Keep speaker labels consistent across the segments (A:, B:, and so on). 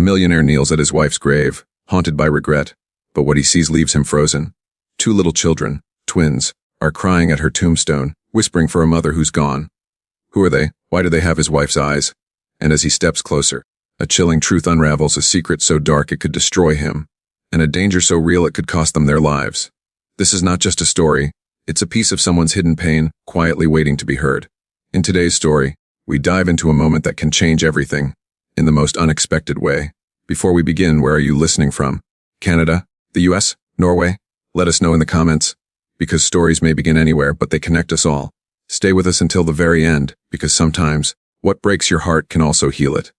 A: millionaire kneels at his wife's grave, haunted by regret, but what he sees leaves him frozen. Two little children, twins, are crying at her tombstone, whispering for a mother who's gone. Who are they? Why do they have his wife's eyes? And as he steps closer, a chilling truth unravels, a secret so dark it could destroy him, and a danger so real it could cost them their lives. This is not just a story, it's a piece of someone's hidden pain, quietly waiting to be heard. In today's story, we dive into a moment that can change everything, in the most unexpected way. Before we begin, where are you listening from? Canada? The US? Norway? Let us know in the comments, because stories may begin anywhere, but they connect us all. Stay with us until the very end, because sometimes, what breaks your heart can also heal it.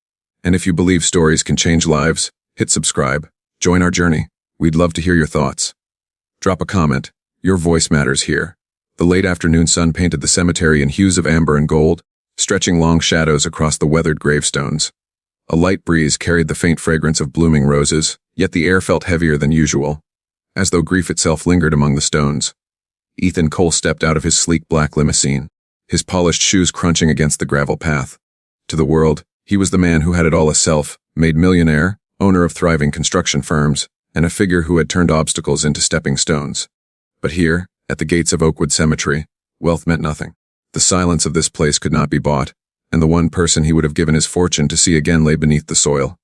A: And if you believe stories can change lives, hit subscribe, join our journey. We'd love to hear your thoughts. Drop a comment, your voice matters here. The late afternoon sun painted the cemetery in hues of amber and gold, stretching long shadows across the weathered gravestones. A light breeze carried the faint fragrance of blooming roses, yet the air felt heavier than usual, as though grief itself lingered among the stones. Ethan Cole stepped out of his sleek black limousine, his polished shoes crunching against the gravel path. To the world, he was the man who had it all: a self-made millionaire, owner of thriving construction firms, and a figure who had turned obstacles into stepping stones. But here, at the gates of Oakwood Cemetery, wealth meant nothing. The silence of this place could not be bought, and the one person he would have given his fortune to see again lay beneath the soil.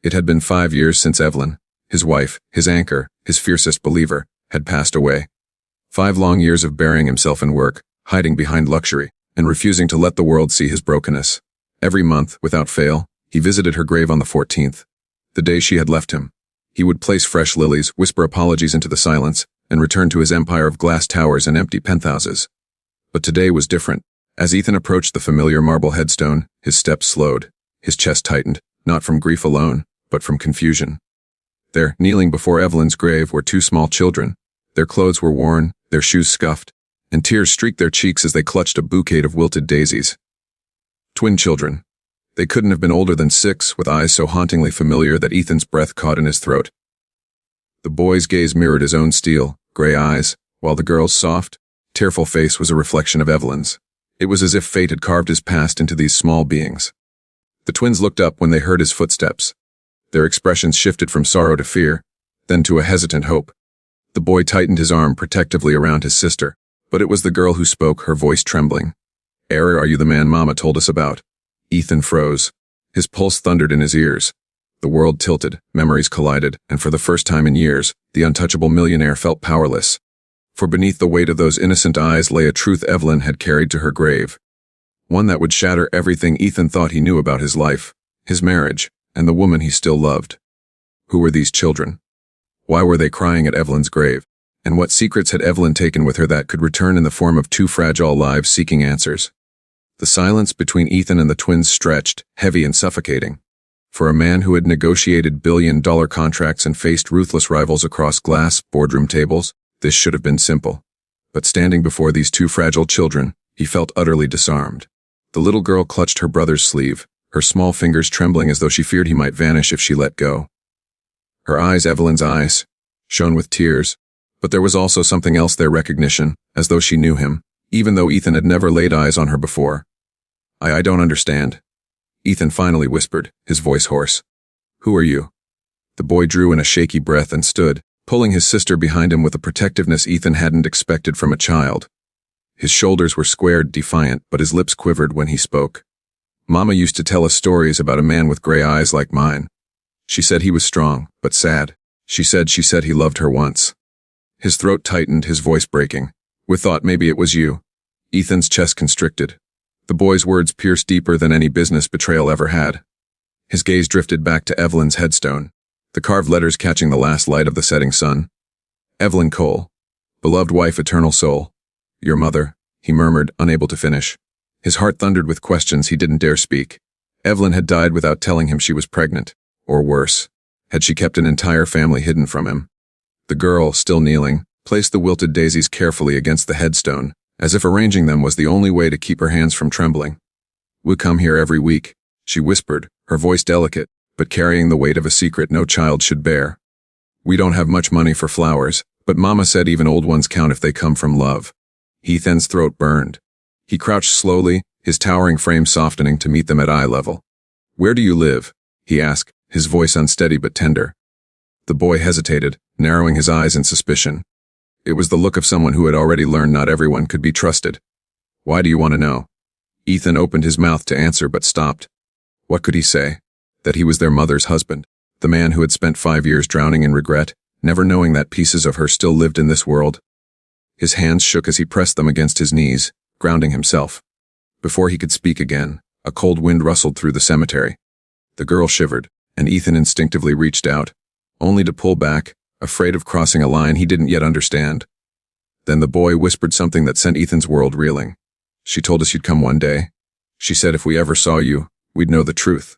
A: It had been 5 years since Evelyn, his wife, his anchor, his fiercest believer, had passed away. 5 long years of burying himself in work, hiding behind luxury, and refusing to let the world see his brokenness. Every month, without fail, he visited her grave on the 14th, the day she had left him. He would place fresh lilies, whisper apologies into the silence, and return to his empire of glass towers and empty penthouses. But today was different. As Ethan approached the familiar marble headstone, his steps slowed, his chest tightened, not from grief alone, but from confusion. There, kneeling before Evelyn's grave, were 2 small children. Their clothes were worn, their shoes scuffed, and tears streaked their cheeks as they clutched a bouquet of wilted daisies. Twin children. They couldn't have been older than 6, with eyes so hauntingly familiar that Ethan's breath caught in his throat. The boy's gaze mirrored his own steel, gray eyes, while the girl's soft, tearful face was a reflection of Evelyn's. It was as if fate had carved his past into these small beings. The twins looked up when they heard his footsteps. Their expressions shifted from sorrow to fear, then to a hesitant hope. The boy tightened his arm protectively around his sister, but it was the girl who spoke, her voice trembling. "Are you the man Mama told us about?" Ethan froze. His pulse thundered in his ears. The world tilted, memories collided, and for the first time in years, the untouchable millionaire felt powerless. For beneath the weight of those innocent eyes lay a truth Evelyn had carried to her grave. One that would shatter everything Ethan thought he knew about his life, his marriage, and the woman he still loved. Who were these children? Why were they crying at Evelyn's grave? And what secrets had Evelyn taken with her that could return in the form of 2 fragile lives seeking answers? The silence between Ethan and the twins stretched, heavy and suffocating. For a man who had negotiated billion-dollar contracts and faced ruthless rivals across glass boardroom tables, this should have been simple. But standing before these 2 fragile children, he felt utterly disarmed. The little girl clutched her brother's sleeve, her small fingers trembling as though she feared he might vanish if she let go. Her eyes, Evelyn's eyes, shone with tears, but there was also something else there: recognition, as though she knew him, even though Ethan had never laid eyes on her before. I don't understand," Ethan finally whispered, his voice hoarse. "Who are you?" The boy drew in a shaky breath and stood, pulling his sister behind him with a protectiveness Ethan hadn't expected from a child. His shoulders were squared, defiant, but his lips quivered when he spoke. "Mama used to tell us stories about a man with gray eyes like mine. She said he was strong, but sad. She said he loved her once." His throat tightened, his voice breaking. "We thought maybe it was you." Ethan's chest constricted. The boy's words pierced deeper than any business betrayal ever had. His gaze drifted back to Evelyn's headstone, the carved letters catching the last light of the setting sun. "Evelyn Cole, beloved wife, eternal soul. Your mother," he murmured, unable to finish. His heart thundered with questions he didn't dare speak. Evelyn had died without telling him she was pregnant, or worse, had she kept an entire family hidden from him? The girl, still kneeling, placed the wilted daisies carefully against the headstone, as if arranging them was the only way to keep her hands from trembling. "We come here every week," she whispered, her voice delicate, but carrying the weight of a secret no child should bear. "We don't have much money for flowers, but Mama said even old ones count if they come from love." Ethan's throat burned. He crouched slowly, his towering frame softening to meet them at eye level. "Where do you live?" he asked, his voice unsteady but tender. The boy hesitated, narrowing his eyes in suspicion. It was the look of someone who had already learned not everyone could be trusted. Why do you want to know? Ethan opened his mouth to answer but stopped. What could he say? That he was their mother's husband, the man who had spent 5 years drowning in regret, never knowing that pieces of her still lived in this world. His hands shook as he pressed them against his knees, grounding himself. Before he could speak again, a cold wind rustled through the cemetery. The girl shivered, and Ethan instinctively reached out, only to pull back, afraid of crossing a line he didn't yet understand. Then the boy whispered something that sent Ethan's world reeling. She told us you'd come one day. She said if we ever saw you, we'd know the truth.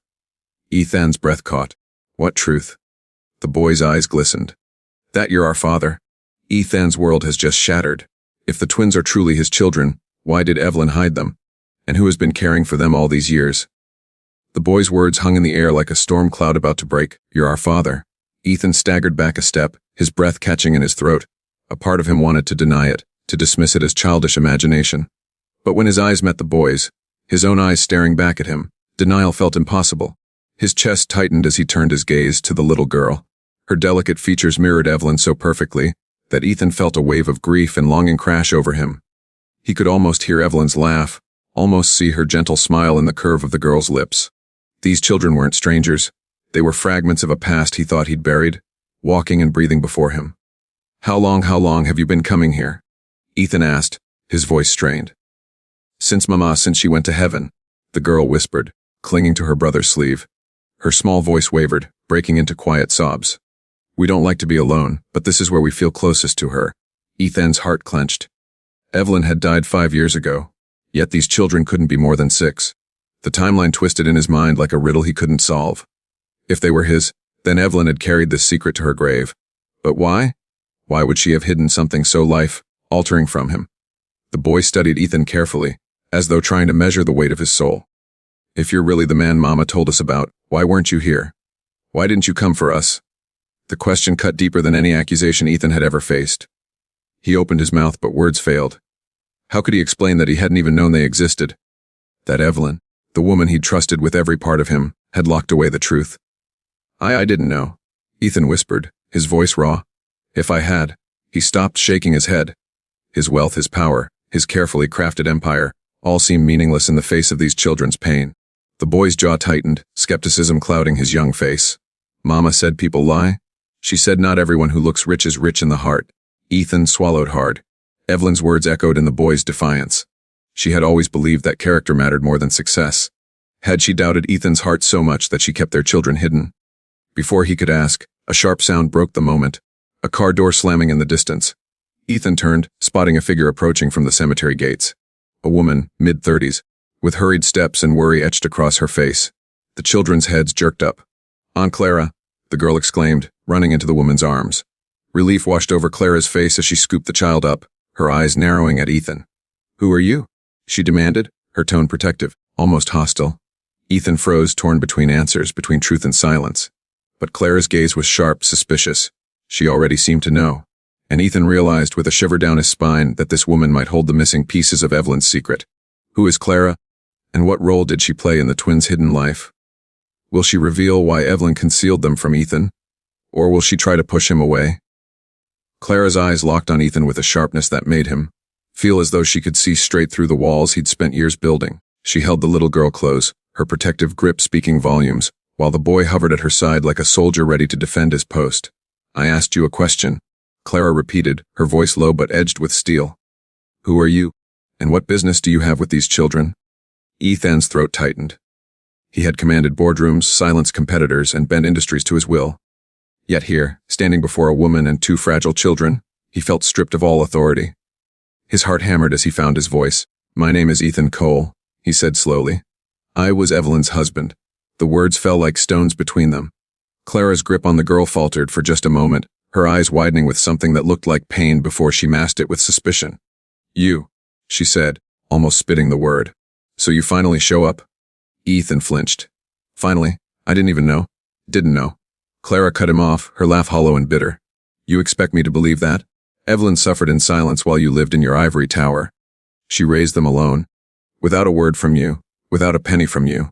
A: Ethan's breath caught. What truth? The boy's eyes glistened. That you're our father. Ethan's world has just shattered. If the twins are truly his children, why did Evelyn hide them? And who has been caring for them all these years? The boy's words hung in the air like a storm cloud about to break. You're our father. Ethan staggered back a step, his breath catching in his throat. A part of him wanted to deny it, to dismiss it as childish imagination. But when his eyes met the boy's, his own eyes staring back at him, denial felt impossible. His chest tightened as he turned his gaze to the little girl. Her delicate features mirrored Evelyn so perfectly that Ethan felt a wave of grief and longing crash over him. He could almost hear Evelyn's laugh, almost see her gentle smile in the curve of the girl's lips. These children weren't strangers. They were fragments of a past he thought he'd buried, walking and breathing before him. How long have you been coming here? Ethan asked, his voice strained. Since she went to heaven, the girl whispered, clinging to her brother's sleeve. Her small voice wavered, breaking into quiet sobs. We don't like to be alone, but this is where we feel closest to her. Ethan's heart clenched. Evelyn had died 5 years ago, yet these children couldn't be more than 6. The timeline twisted in his mind like a riddle he couldn't solve. If they were his, then Evelyn had carried this secret to her grave. But why? Why would she have hidden something so life-altering from him? The boy studied Ethan carefully, as though trying to measure the weight of his soul. If you're really the man Mama told us about, why weren't you here? Why didn't you come for us? The question cut deeper than any accusation Ethan had ever faced. He opened his mouth, but words failed. How could he explain that he hadn't even known they existed? That Evelyn, the woman he'd trusted with every part of him, had locked away the truth. I didn't know, Ethan whispered, his voice raw. If I had. He stopped, shaking his head. His wealth, his power, his carefully crafted empire, all seemed meaningless in the face of these children's pain. The boy's jaw tightened, skepticism clouding his young face. Mama said people lie? She said not everyone who looks rich is rich in the heart. Ethan swallowed hard. Evelyn's words echoed in the boy's defiance. She had always believed that character mattered more than success. Had she doubted Ethan's heart so much that she kept their children hidden? Before he could ask, a sharp sound broke the moment. A car door slamming in the distance. Ethan turned, spotting a figure approaching from the cemetery gates. A woman, mid-30s, with hurried steps and worry etched across her face. The children's heads jerked up. Aunt Clara, the girl exclaimed, running into the woman's arms. Relief washed over Clara's face as she scooped the child up, her eyes narrowing at Ethan. Who are you? She demanded, her tone protective, almost hostile. Ethan froze, torn between answers, between truth and silence. But Clara's gaze was sharp, suspicious. She already seemed to know. And Ethan realized with a shiver down his spine that this woman might hold the missing pieces of Evelyn's secret. Who is Clara? And what role did she play in the twins' hidden life? Will she reveal why Evelyn concealed them from Ethan? Or will she try to push him away? Clara's eyes locked on Ethan with a sharpness that made him feel as though she could see straight through the walls he'd spent years building. She held the little girl close, her protective grip speaking volumes, while the boy hovered at her side like a soldier ready to defend his post. I asked you a question, Clara repeated, her voice low but edged with steel. Who are you? And what business do you have with these children? Ethan's throat tightened. He had commanded boardrooms, silenced competitors, and bent industries to his will. Yet here, standing before a woman and 2 fragile children, he felt stripped of all authority. His heart hammered as he found his voice. My name is Ethan Cole, he said slowly. I was Evelyn's husband. The words fell like stones between them. Clara's grip on the girl faltered for just a moment, her eyes widening with something that looked like pain before she masked it with suspicion. You, she said, almost spitting the word. So you finally show up? Ethan flinched. Finally? I didn't even know. Didn't know. Clara cut him off, her laugh hollow and bitter. You expect me to believe that? Evelyn suffered in silence while you lived in your ivory tower. She raised them alone. Without a word from you, without a penny from you.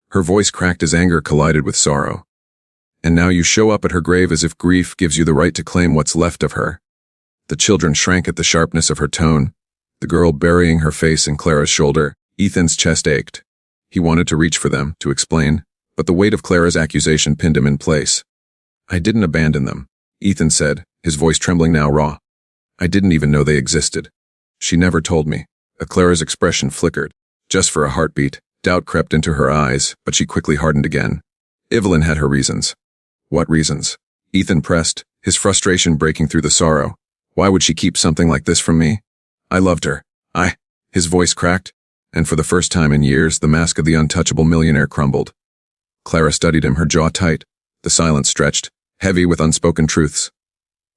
A: Her voice cracked as anger collided with sorrow. And now you show up at her grave as if grief gives you the right to claim what's left of her. The children shrank at the sharpness of her tone, the girl burying her face in Clara's shoulder. Ethan's chest ached. He wanted to reach for them, to explain, but the weight of Clara's accusation pinned him in place. I didn't abandon them, Ethan said, his voice trembling now raw. I didn't even know they existed. She never told me. Clara's expression flickered. Just for a heartbeat, doubt crept into her eyes, but she quickly hardened again. Evelyn had her reasons. What reasons? Ethan pressed, his frustration breaking through the sorrow. Why would she keep something like this from me? I loved her. His voice cracked, and for the first time in years, the mask of the untouchable millionaire crumbled. Clara studied him, her jaw tight, the silence stretched, heavy with unspoken truths.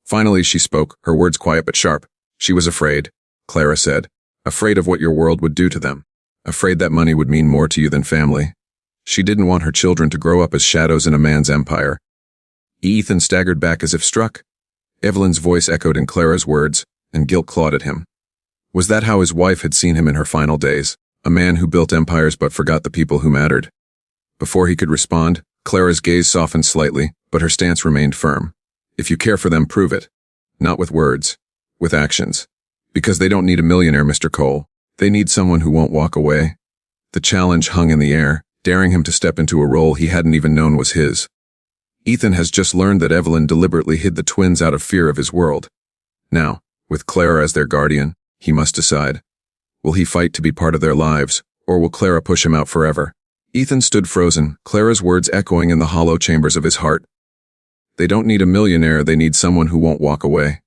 A: Finally she spoke, her words quiet but sharp. She was afraid, Clara said. Afraid of what your world would do to them. Afraid that money would mean more to you than family. She didn't want her children to grow up as shadows in a man's empire. Ethan staggered back as if struck. Evelyn's voice echoed in Clara's words, and guilt clawed at him. Was that how his wife had seen him in her final days? A man who built empires but forgot the people who mattered? Before he could respond, Clara's gaze softened slightly, but her stance remained firm. If you care for them, prove it. Not with words. With actions. Because they don't need a millionaire, Mr. Cole. They need someone who won't walk away. The challenge hung in the air, daring him to step into a role he hadn't even known was his. Ethan has just learned that Evelyn deliberately hid the twins out of fear of his world. Now, with Clara as their guardian, he must decide. Will he fight to be part of their lives, or will Clara push him out forever? Ethan stood frozen, Clara's words echoing in the hollow chambers of his heart. They don't need a millionaire, they need someone who won't walk away.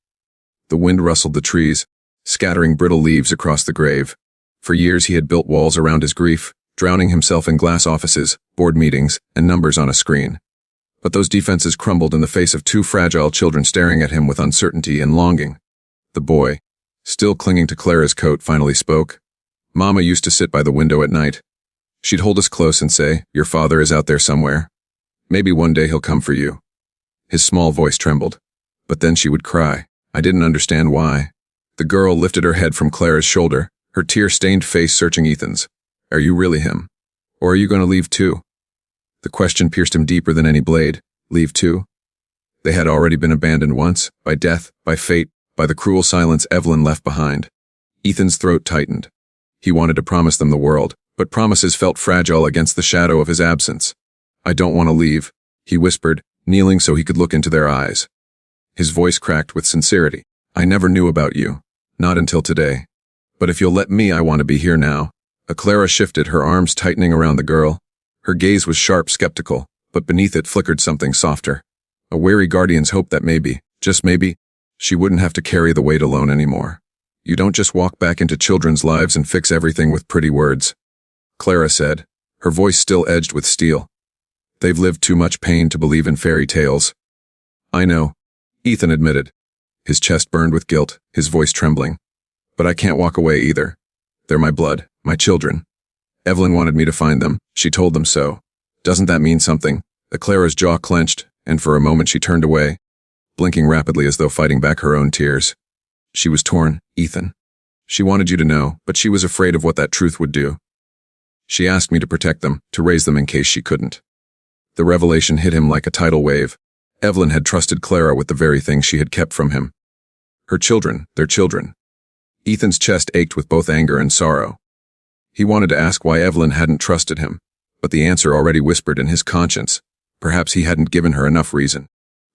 A: The wind rustled the trees, scattering brittle leaves across the grave. For years he had built walls around his grief, drowning himself in glass offices, board meetings, and numbers on a screen. But those defenses crumbled in the face of two fragile children staring at him with uncertainty and longing. The boy, still clinging to Clara's coat, finally spoke. Mama used to sit by the window at night. She'd hold us close and say, "Your father is out there somewhere. Maybe one day he'll come for you." His small voice trembled. But then she would cry. I didn't understand why. The girl lifted her head from Clara's shoulder, her tear-stained face searching Ethan's. Are you really him? Or are you going to leave too? The question pierced him deeper than any blade. Leave too? They had already been abandoned once, by death, by fate, by the cruel silence Evelyn left behind. Ethan's throat tightened. He wanted to promise them the world, but promises felt fragile against the shadow of his absence. I don't want to leave, he whispered, kneeling so he could look into their eyes. His voice cracked with sincerity. I never knew about you. Not until today. But if you'll let me, I want to be here now. Clara shifted, her arms tightening around the girl. Her gaze was sharp, skeptical, but beneath it flickered something softer. A wary guardian's hope that maybe, just maybe, she wouldn't have to carry the weight alone anymore. You don't just walk back into children's lives and fix everything with pretty words, Clara said, her voice still edged with steel. They've lived too much pain to believe in fairy tales. I know, Ethan admitted. His chest burned with guilt, his voice trembling. But I can't walk away either. They're my blood, my children. Evelyn wanted me to find them, she told them so. Doesn't that mean something? Clara's jaw clenched, and for a moment she turned away, blinking rapidly as though fighting back her own tears. She was torn, Ethan. She wanted you to know, but she was afraid of what that truth would do. She asked me to protect them, to raise them in case she couldn't. The revelation hit him like a tidal wave. Evelyn had trusted Clara with the very thing she had kept from him. Her children, their children. Ethan's chest ached with both anger and sorrow. He wanted to ask why Evelyn hadn't trusted him, but the answer already whispered in his conscience. Perhaps he hadn't given her enough reason.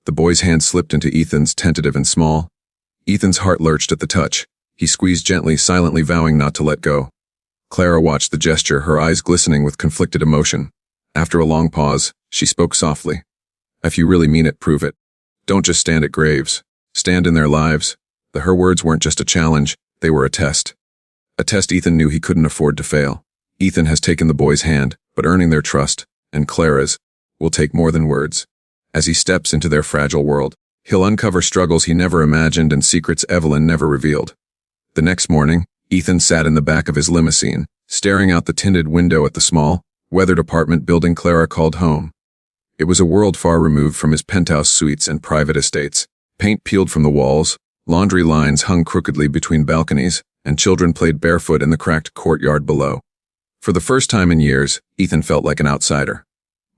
A: The boy's hand slipped into Ethan's, tentative and small. Ethan's heart lurched at the touch. He squeezed gently, silently vowing not to let go. Clara watched the gesture, her eyes glistening with conflicted emotion. After a long pause, she spoke softly. If you really mean it, prove it. Don't just stand at graves. Stand in their lives. Her words weren't just a challenge, they were a test. A test Ethan knew he couldn't afford to fail. Ethan has taken the boy's hand, but earning their trust, and Clara's, will take more than words. As he steps into their fragile world, he'll uncover struggles he never imagined and secrets Evelyn never revealed. The next morning, Ethan sat in the back of his limousine, staring out the tinted window at the small, weathered apartment building Clara called home. It was a world far removed from his penthouse suites and private estates. Paint peeled from the walls, laundry lines hung crookedly between balconies, and children played barefoot in the cracked courtyard below. For the first time in years, Ethan felt like an outsider.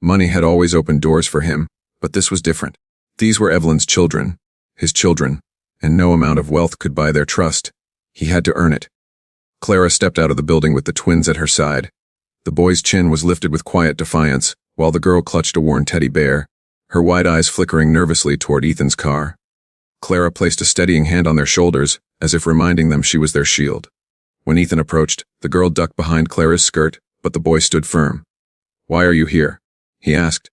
A: Money had always opened doors for him, But this was different. These were Evelyn's children, his children, and no amount of wealth could buy their trust. He had to earn it. Clara stepped out of the building with the twins at her side. The boy's chin was lifted with quiet defiance, while the girl clutched a worn teddy bear, her wide eyes flickering nervously toward Ethan's car. Clara placed a steadying hand on their shoulders, as if reminding them she was their shield. When Ethan approached, the girl ducked behind Clara's skirt, but the boy stood firm. "Why are you here?" he asked,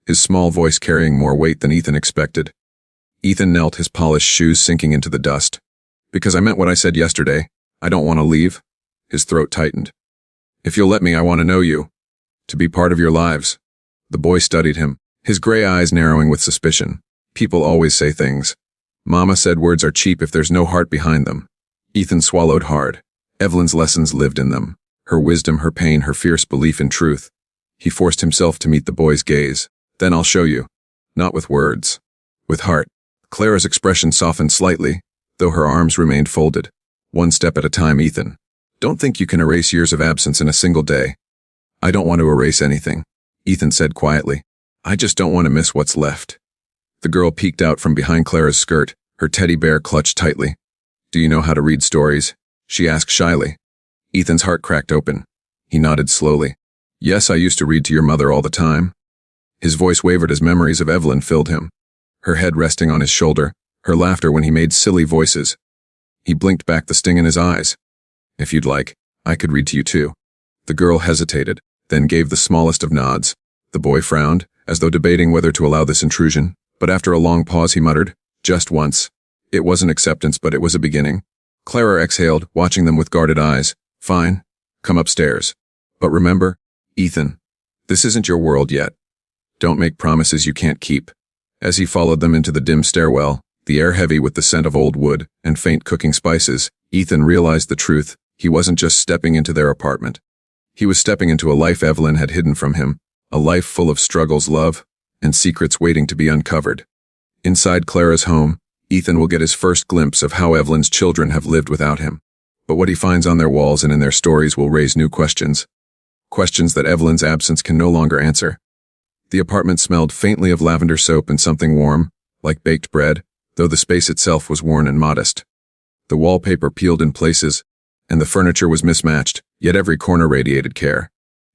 A: his small voice carrying more weight than Ethan expected. Ethan knelt, his polished shoes sinking into the dust. "Because I meant what I said yesterday. I don't want to leave." His throat tightened. "If you'll let me, I want to know you. To be part of your lives." The boy studied him, his gray eyes narrowing with suspicion. People always say things. Mama said words are cheap if there's no heart behind them. Ethan swallowed hard. Evelyn's lessons lived in them. Her wisdom, her pain, her fierce belief in truth. He forced himself to meet the boy's gaze. "Then I'll show you. Not with words. With heart." Clara's expression softened slightly, though her arms remained folded. "One step at a time, Ethan. Don't think you can erase years of absence in a single day." "I don't want to erase anything," Ethan said quietly. "I just don't want to miss what's left." The girl peeked out from behind Clara's skirt, her teddy bear clutched tightly. "Do you know how to read stories?" she asked shyly. Ethan's heart cracked open. He nodded slowly. "Yes, I used to read to your mother all the time." His voice wavered as memories of Evelyn filled him, her head resting on his shoulder, her laughter when he made silly voices. He blinked back, the sting in his eyes. "If you'd like, I could read to you too." The girl hesitated, then gave the smallest of nods. The boy frowned, as though debating whether to allow this intrusion, but after a long pause he muttered, "Just once." It wasn't acceptance, but it was a beginning. Clara exhaled, watching them with guarded eyes. "Fine. Come upstairs. But remember, Ethan, this isn't your world yet. Don't make promises you can't keep." As he followed them into the dim stairwell, the air heavy with the scent of old wood and faint cooking spices, Ethan realized the truth. He wasn't just stepping into their apartment. He was stepping into a life Evelyn had hidden from him, a life full of struggles, love, and secrets waiting to be uncovered. Inside Clara's home, Ethan will get his first glimpse of how Evelyn's children have lived without him. But what he finds on their walls and in their stories will raise new questions. Questions that Evelyn's absence can no longer answer. The apartment smelled faintly of lavender soap and something warm, like baked bread, though the space itself was worn and modest. The wallpaper peeled in places, and the furniture was mismatched, yet every corner radiated care.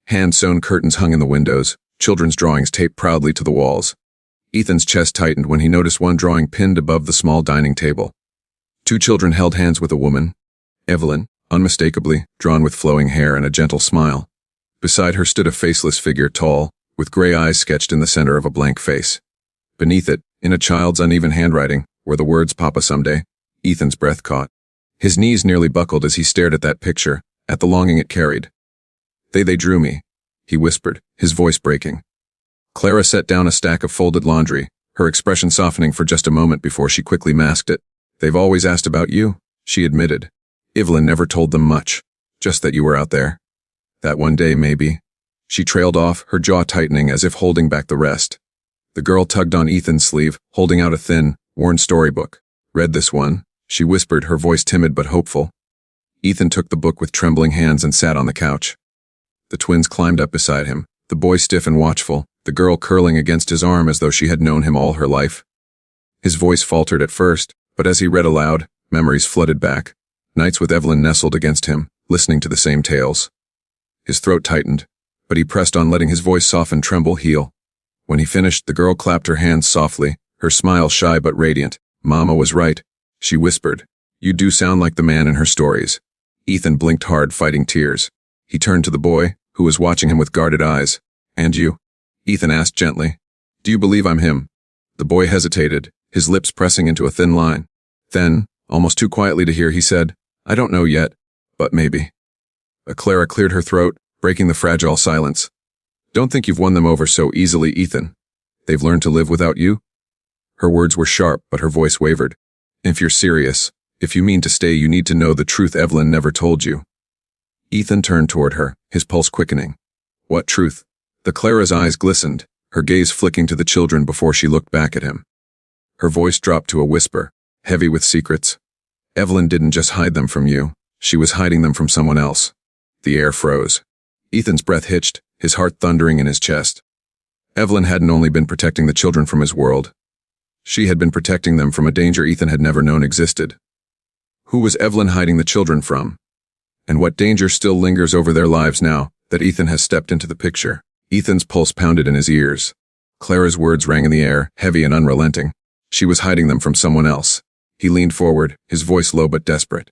A: Hand-sewn curtains hung in the windows, children's drawings taped proudly to the walls. Ethan's chest tightened when he noticed one drawing pinned above the small dining table. Two children held hands with a woman, Evelyn, unmistakably, drawn with flowing hair and a gentle smile. Beside her stood a faceless figure, tall, with gray eyes sketched in the center of a blank face. Beneath it, in a child's uneven handwriting, were the words "Papa someday." Ethan's breath caught. His knees nearly buckled as he stared at that picture, at the longing it carried. They drew me," he whispered, his voice breaking. Clara set down a stack of folded laundry, her expression softening for just a moment before she quickly masked it. "They've always asked about you," she admitted. "Evelyn never told them much, just that you were out there. That one day, maybe." She trailed off, her jaw tightening as if holding back the rest. The girl tugged on Ethan's sleeve, holding out a thin, worn storybook. "Read this one," she whispered, her voice timid but hopeful. Ethan took the book with trembling hands and sat on the couch. The twins climbed up beside him, the boy stiff and watchful, the girl curling against his arm as though she had known him all her life. His voice faltered at first, but as he read aloud, memories flooded back. Nights with Evelyn nestled against him, listening to the same tales. His throat tightened, but he pressed on, letting his voice soften, tremble, heal. When he finished, the girl clapped her hands softly, her smile shy but radiant. "Mama was right," she whispered. "You do sound like the man in her stories." Ethan blinked hard, fighting tears. He turned to the boy, who was watching him with guarded eyes. "And you?" Ethan asked gently. "Do you believe I'm him?" The boy hesitated, his lips pressing into a thin line. Then, almost too quietly to hear, he said, "I don't know yet, but maybe." Clara cleared her throat, breaking the fragile silence. "Don't think you've won them over so easily, Ethan. They've learned to live without you?" Her words were sharp, but her voice wavered. "If you're serious, if you mean to stay, you need to know the truth Evelyn never told you." Ethan turned toward her, his pulse quickening. "What truth?" The Clara's eyes glistened, her gaze flicking to the children before she looked back at him. Her voice dropped to a whisper, heavy with secrets. "Evelyn didn't just hide them from you, she was hiding them from someone else." The air froze. Ethan's breath hitched, his heart thundering in his chest. Evelyn hadn't only been protecting the children from his world. She had been protecting them from a danger Ethan had never known existed. Who was Evelyn hiding the children from? And what danger still lingers over their lives now that Ethan has stepped into the picture? Ethan's pulse pounded in his ears. Clara's words rang in the air, heavy and unrelenting. She was hiding them from someone else. He leaned forward, his voice low but desperate.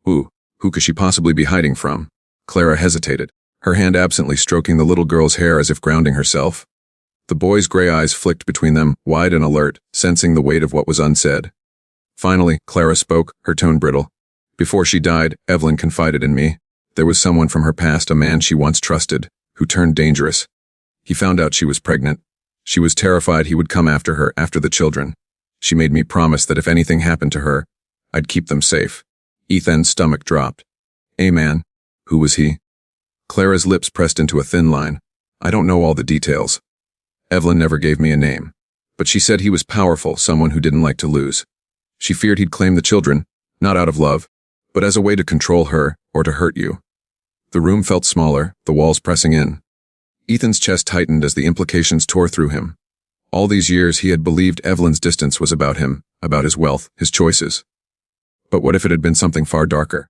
A: Who could she possibly be hiding from? Clara hesitated, her hand absently stroking the little girl's hair as if grounding herself. The boy's gray eyes flicked between them, wide and alert, sensing the weight of what was unsaid. Finally, Clara spoke, her tone brittle. Before she died, Evelyn confided in me. There was someone from her past, a man she once trusted, who turned dangerous. He found out she was pregnant. She was terrified he would come after her, after the children. She made me promise that if anything happened to her, I'd keep them safe. Ethan's stomach dropped. A man. Who was he? Clara's lips pressed into a thin line. I don't know all the details. Evelyn never gave me a name. But she said he was powerful, someone who didn't like to lose. She feared he'd claim the children, not out of love, but as a way to control her, or to hurt you. The room felt smaller, the walls pressing in. Ethan's chest tightened as the implications tore through him. All these years he had believed Evelyn's distance was about him, about his wealth, his choices. But what if it had been something far darker?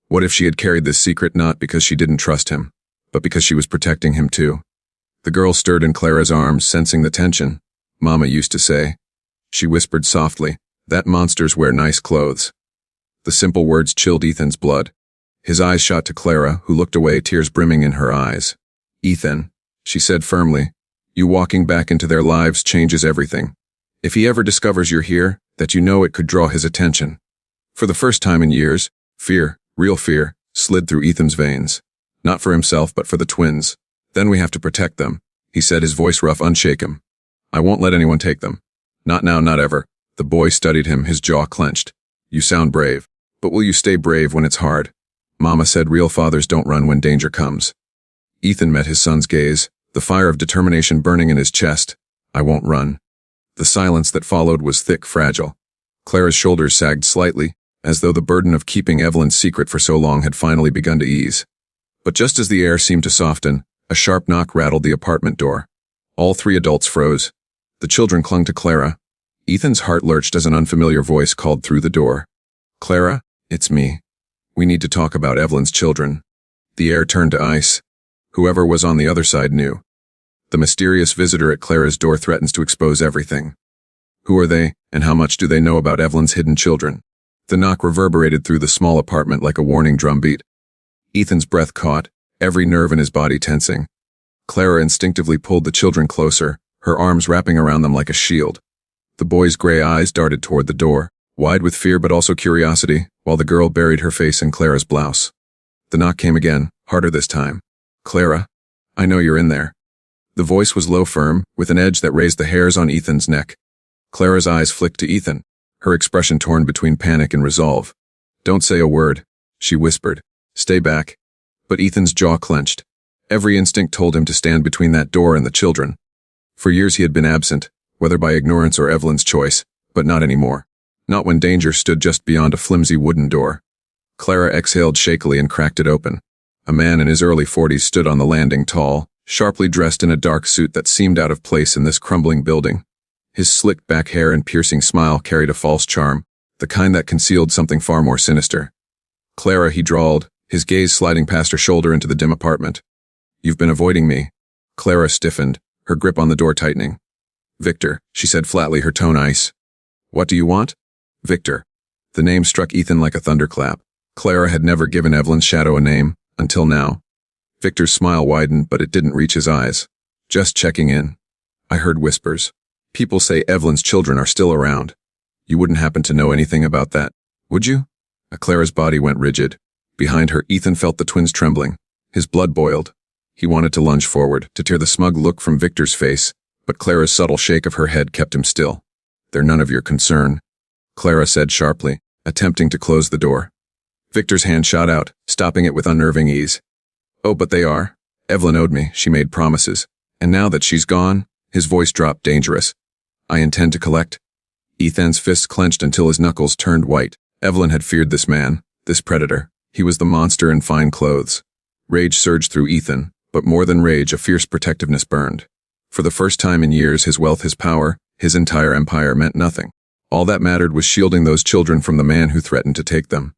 A: What if she had carried this secret not because she didn't trust him, but because she was protecting him too? The girl stirred in Clara's arms, sensing the tension. Mama used to say. She whispered softly, that monsters wear nice clothes. The simple words chilled Ethan's blood. His eyes shot to Clara, who looked away, tears brimming in her eyes. Ethan, she said firmly, you walking back into their lives changes everything. If he ever discovers you're here, that you know it could draw his attention. For the first time in years, fear, real fear, slid through Ethan's veins. Not for himself, but for the twins. Then we have to protect them, he said, his voice rough, unshaken. I won't let anyone take them. Not now, not ever. The boy studied him, his jaw clenched. You sound brave. But will you stay brave when it's hard? Mama said real fathers don't run when danger comes. Ethan met his son's gaze, the fire of determination burning in his chest. I won't run. The silence that followed was thick, fragile. Clara's shoulders sagged slightly, as though the burden of keeping Evelyn's secret for so long had finally begun to ease. But just as the air seemed to soften, a sharp knock rattled the apartment door. All three adults froze. The children clung to Clara. Ethan's heart lurched as an unfamiliar voice called through the door. Clara, it's me. We need to talk about Evelyn's children. The air turned to ice. Whoever was on the other side knew. The mysterious visitor at Clara's door threatens to expose everything. Who are they, and how much do they know about Evelyn's hidden children? The knock reverberated through the small apartment like a warning drumbeat. Ethan's breath caught, every nerve in his body tensing. Clara instinctively pulled the children closer, her arms wrapping around them like a shield. The boy's gray eyes darted toward the door, wide with fear but also curiosity, while the girl buried her face in Clara's blouse. The knock came again, harder this time. Clara, I know you're in there. The voice was low, firm, with an edge that raised the hairs on Ethan's neck. Clara's eyes flicked to Ethan, her expression torn between panic and resolve. Don't say a word, she whispered. Stay back. But Ethan's jaw clenched. Every instinct told him to stand between that door and the children. For years he had been absent, whether by ignorance or Evelyn's choice, but not anymore. Not when danger stood just beyond a flimsy wooden door. Clara exhaled shakily and cracked it open. A man in his early 40s stood on the landing, tall, sharply dressed in a dark suit that seemed out of place in this crumbling building. His slick back hair and piercing smile carried a false charm, the kind that concealed something far more sinister. Clara, he drawled, his gaze sliding past her shoulder into the dim apartment. You've been avoiding me. Clara stiffened, her grip on the door tightening. Victor, she said flatly, her tone ice. What do you want? Victor. The name struck Ethan like a thunderclap. Clara had never given Evelyn's shadow a name, until now. Victor's smile widened, but it didn't reach his eyes. Just checking in. I heard whispers. People say Evelyn's children are still around. You wouldn't happen to know anything about that, would you? Clara's body went rigid. Behind her, Ethan felt the twins trembling. His blood boiled. He wanted to lunge forward, to tear the smug look from Victor's face, but Clara's subtle shake of her head kept him still. They're none of your concern, Clara said sharply, attempting to close the door. Victor's hand shot out, stopping it with unnerving ease. Oh, but they are. Evelyn owed me, she made promises. And now that she's gone, his voice dropped, dangerous. I intend to collect. Ethan's fists clenched until his knuckles turned white. Evelyn had feared this man, this predator. He was the monster in fine clothes. Rage surged through Ethan, but more than rage, a fierce protectiveness burned. For the first time in years, his wealth, his power, his entire empire meant nothing. All that mattered was shielding those children from the man who threatened to take them.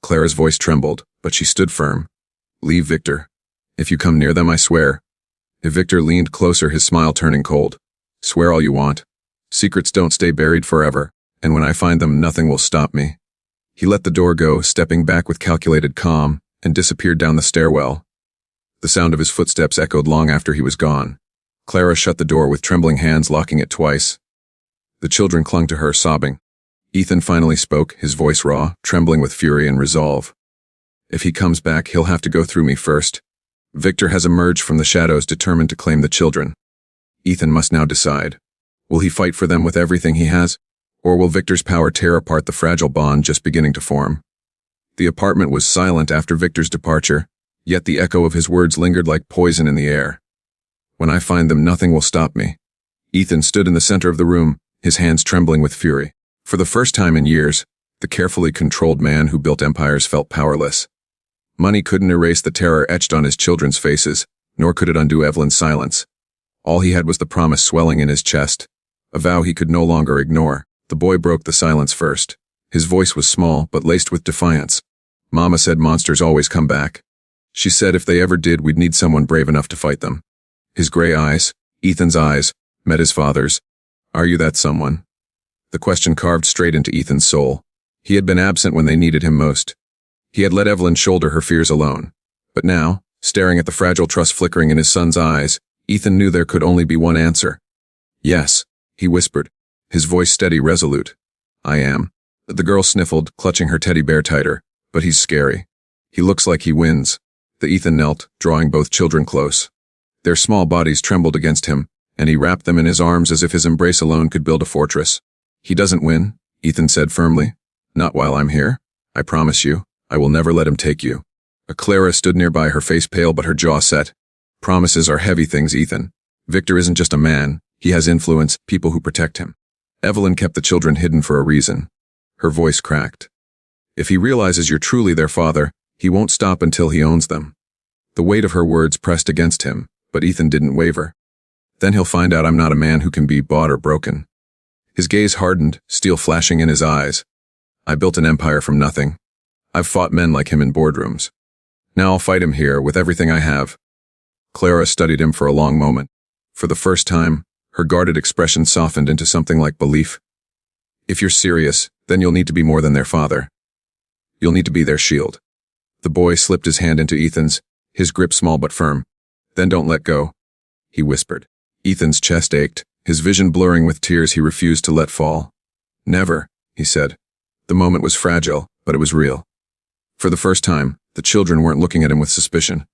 A: Clara's voice trembled, but she stood firm. "Leave Victor. If you come near them, I swear." If Victor leaned closer, his smile turning cold. "Swear all you want. Secrets don't stay buried forever, and when I find them, nothing will stop me." He let the door go, stepping back with calculated calm, and disappeared down the stairwell. The sound of his footsteps echoed long after he was gone. Clara shut the door with trembling hands, locking it twice. The children clung to her, sobbing. Ethan finally spoke, his voice raw, trembling with fury and resolve. "If he comes back, he'll have to go through me first." Victor has emerged from the shadows, determined to claim the children. Ethan must now decide. Will he fight for them with everything he has, or will Victor's power tear apart the fragile bond just beginning to form? The apartment was silent after Victor's departure, yet the echo of his words lingered like poison in the air. "When I find them, nothing will stop me." Ethan stood in the center of the room, his hands trembling with fury. For the first time in years, the carefully controlled man who built empires felt powerless. Money couldn't erase the terror etched on his children's faces, nor could it undo Evelyn's silence. All he had was the promise swelling in his chest, a vow he could no longer ignore. The boy broke the silence first. His voice was small, but laced with defiance. "Mama said monsters always come back. She said if they ever did, we'd need someone brave enough to fight them." His gray eyes, Ethan's eyes, met his father's. "Are you that someone?" The question carved straight into Ethan's soul. He had been absent when they needed him most. He had let Evelyn shoulder her fears alone. But now, staring at the fragile trust flickering in his son's eyes, Ethan knew there could only be one answer. "Yes," he whispered, his voice steady, resolute. "I am." The girl sniffled, clutching her teddy bear tighter. "But he's scary. He looks like he wins." The Ethan knelt, drawing both children close. Their small bodies trembled against him, and he wrapped them in his arms as if his embrace alone could build a fortress. "He doesn't win," Ethan said firmly. "Not while I'm here. I promise you, I will never let him take you." Clara stood nearby, her face pale but her jaw set. "Promises are heavy things, Ethan. Victor isn't just a man. He has influence, people who protect him." Evelyn kept the children hidden for a reason. Her voice cracked. "If he realizes you're truly their father, he won't stop until he owns them." The weight of her words pressed against him, but Ethan didn't waver. "Then he'll find out I'm not a man who can be bought or broken." His gaze hardened, steel flashing in his eyes. "I built an empire from nothing. I've fought men like him in boardrooms. Now I'll fight him here with everything I have." Clara studied him for a long moment. For the first time, her guarded expression softened into something like belief. "If you're serious, then you'll need to be more than their father. You'll need to be their shield." The boy slipped his hand into Ethan's, his grip small but firm. "Then don't let go," he whispered. Ethan's chest ached, his vision blurring with tears he refused to let fall. "Never," he said. The moment was fragile, but it was real. For the first time, the children weren't looking at him with suspicion.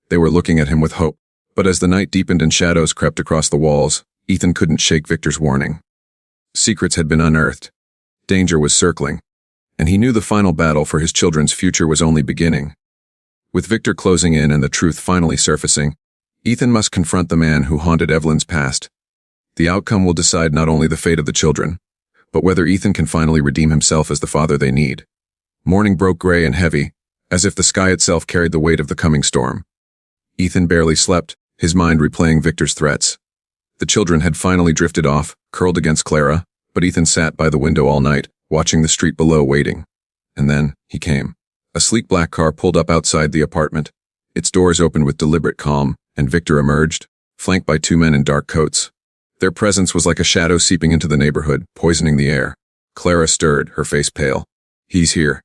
A: They were looking at him with hope. But as the night deepened and shadows crept across the walls, Ethan couldn't shake Victor's warning. Secrets had been unearthed. Danger was circling. And he knew the final battle for his children's future was only beginning. With Victor closing in and the truth finally surfacing, Ethan must confront the man who haunted Evelyn's past. The outcome will decide not only the fate of the children, but whether Ethan can finally redeem himself as the father they need. Morning broke gray and heavy, as if the sky itself carried the weight of the coming storm. Ethan barely slept, his mind replaying Victor's threats. The children had finally drifted off, curled against Clara, but Ethan sat by the window all night, watching the street below, waiting. And then, he came. A sleek black car pulled up outside the apartment. Its doors opened with deliberate calm, and Victor emerged, flanked by two men in dark coats. Their presence was like a shadow seeping into the neighborhood, poisoning the air. Clara stirred, her face pale. "He's here."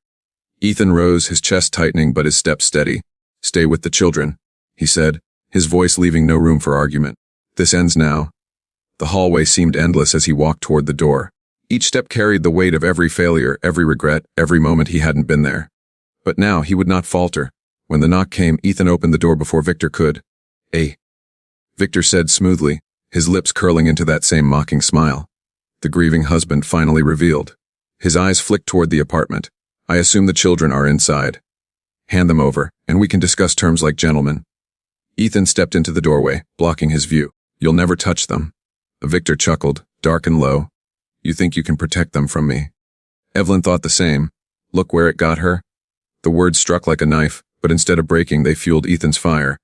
A: Ethan rose, his chest tightening but his steps steady. "Stay with the children," he said, his voice leaving no room for argument. "This ends now." The hallway seemed endless as he walked toward the door. Each step carried the weight of every failure, every regret, every moment he hadn't been there. But now he would not falter. When the knock came, Ethan opened the door before Victor could. Victor said smoothly, his lips curling into that same mocking smile. The grieving husband finally revealed. His eyes flicked toward the apartment. "I assume the children are inside. Hand them over, and we can discuss terms like gentlemen." Ethan stepped into the doorway, blocking his view. "You'll never touch them." Victor chuckled, dark and low. "You think you can protect them from me?" Evelyn thought the same. Look where it got her. The words struck like a knife, but instead of breaking, they fueled Ethan's fire.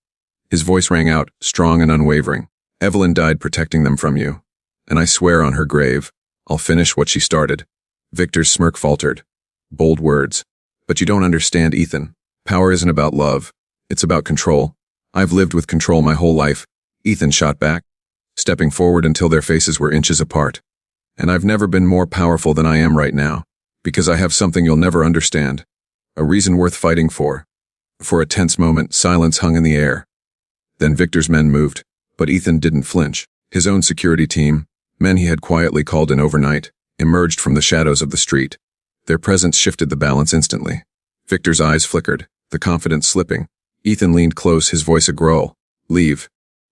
A: His voice rang out, strong and unwavering. Evelyn died protecting them from you. And I swear on her grave, I'll finish what she started. Victor's smirk faltered. Bold words. But you don't understand, Ethan. Power isn't about love. It's about control. I've lived with control my whole life. Ethan shot back, stepping forward until their faces were inches apart. And I've never been more powerful than I am right now, because I have something you'll never understand. A reason worth fighting for. For a tense moment, silence hung in the air. Then Victor's men moved, but Ethan didn't flinch. His own security team, men he had quietly called in overnight, emerged from the shadows of the street. Their presence shifted the balance instantly. Victor's eyes flickered, the confidence slipping. Ethan leaned close, his voice a growl. Leave.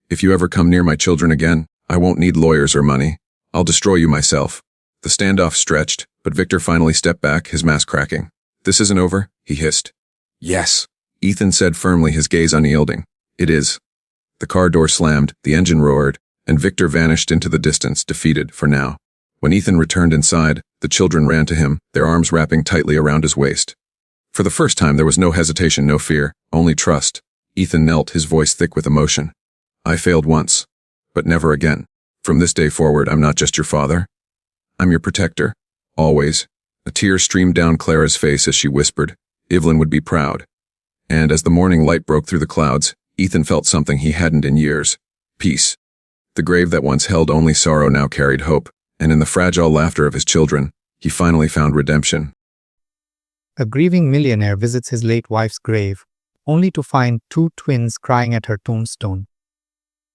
A: If you ever come near my children again, I won't need lawyers or money. I'll destroy you myself. The standoff stretched, but Victor finally stepped back, his mask cracking. This isn't over, he hissed. Yes, Ethan said firmly, his gaze unyielding. It is. The car door slammed, the engine roared, and Victor vanished into the distance, defeated for now. When Ethan returned inside, the children ran to him, their arms wrapping tightly around his waist. For the first time, there was no hesitation, no fear, only trust. Ethan knelt, his voice thick with emotion. I failed once, but never again. From this day forward, I'm not just your father. I'm your protector. Always. A tear streamed down Clara's face as she whispered, Evelyn would be proud. And as the morning light broke through the clouds, Ethan felt something he hadn't in years. Peace. The grave that once held only sorrow now carried hope, and in the fragile laughter of his children, he finally found redemption.
B: A grieving millionaire visits his late wife's grave, only to find two twins crying at her tombstone.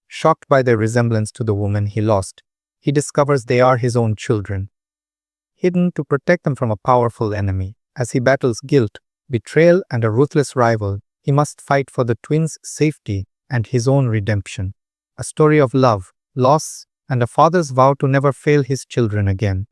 B: Shocked by their resemblance to the woman he lost, he discovers they are his own children. Hidden to protect them from a powerful enemy, as he battles guilt, betrayal, and a ruthless rival, he must fight for the twins' safety and his own redemption. A story of love, loss, and a father's vow to never fail his children again.